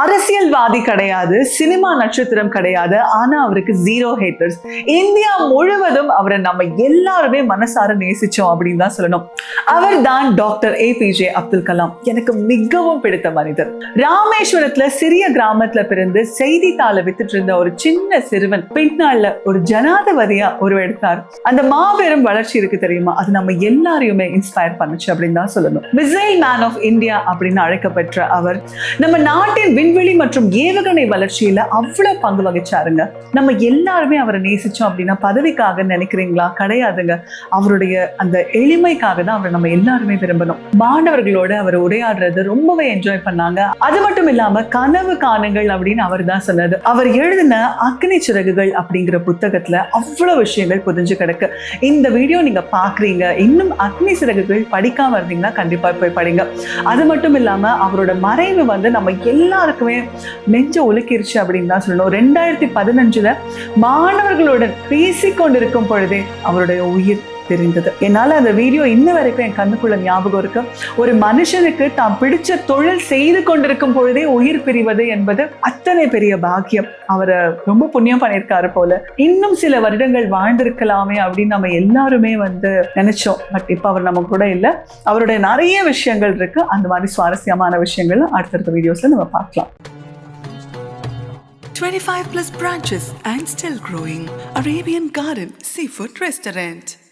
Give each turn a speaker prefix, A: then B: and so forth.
A: அரசியல்வாதி கிடையாது, சினிமா நட்சத்திரம் கிடையாது, ஆனா அவருக்கு 0 ஹேட்டர்ஸ். இந்தியா முழுவதும் அவரை நம்ம எல்லாருமே மனசார நேசிச்சோம் அப்படின்னு தான் சொல்லணும். அவர் தான் டாக்டர் APJ அப்துல் கலாம். எனக்கு மிகவும் பிடித்த மனிதர். ராமேஸ்வரத்துல சிறிய கிராமத்துல பிறந்து செய்தித்தாளை வித்துட்டு இருந்த ஒரு சின்ன சிறுவன் பின்னால ஒரு ஜனாதிபதியா உருவெடுத்தார். அந்த மாபெரும் வளர்ச்சி இருக்கு தெரியுமா, அது நம்ம எல்லாரையுமே இன்ஸ்பயர் பண்ணுச்சு அப்படின்னு தான் சொல்லணும். மிசைல் மேன் ஆஃப் இந்தியா அப்படின்னு அழைக்கப்பட்ட அவர் நம்ம நாட்டின் விண்வெளி மற்றும் ஏவுகணை வளர்ச்சியில அவ்வளவு பங்கு வகிச்சாருங்க. நம்ம எல்லாருமே அவரை நேசிச்சோம் அப்படின்னா பதவிக்காக நினைக்கிறீங்களா? கிடையாதுங்க. அவருடைய அந்த எளிமைக்காக தான் அவரை நம்ம எல்லாருமே விரும்பணும். மாணவர்களோட அவர் உரையாடுறது ரொம்பவே என்ஜாய் பண்ணாங்க. அது மட்டும் இல்லாம கனவு காணுங்கள் அப்படின்னு அவர் தான் சொன்னது. அவர் எழுதின அக்னி சிறகுகள் அப்படிங்கிற புத்தகத்துல அவ்வளவு விஷயங்கள் புதிஞ்சு கிடக்கு. இந்த வீடியோ நீங்க பாக்குறீங்க, இன்னும் அக்னி சிறகுகள் படிக்காம இருந்தீங்கன்னா கண்டிப்பா போய் படிங்க. அது மட்டும் இல்லாம அவரோட மறைவு நம்ம எல்லாருக்குமே நெஞ்ச உலுக்கிருச்சு அப்படின்னு தான் சொல்லணும். 2015 மாணவர்களுடன் பேசிக்கொண்டிருக்கும் பொழுதே அவருடைய உயிர் தெரிந்தது. என்னால அந்த வீடியோ இன்ன வரைக்கும் என் கண்ணுக்குள்ள ஞாபகம் இருக்கு. ஒரு மனுஷனுக்கு தான் பிடிச்ச தொழில் செய்து கொண்டிருக்கும் பொழுதே உயிர் பிரிவது என்பது அத்தனை பெரிய பாக்கியம். அவரை ரொம்ப புண்ணியம் பண்ணியிருக்காரு போல. இன்னும் சில வருடங்கள் வாழ்ந்திருக்கலாமே அப்படின்னு நம்ம எல்லாருமே நினைச்சோம். பட் இப்ப அவர் நம்ம கூட இல்ல. அவருடைய நிறைய விஷயங்கள் இருக்கு. அந்த மாதிரி சுவாரஸ்யமான விஷயங்கள் அடுத்தடுத்த வீடியோஸ்ல நம்ம பார்க்கலாம்.
B: 25+ branches and still growing. Arabian Garden Seafood Restaurant.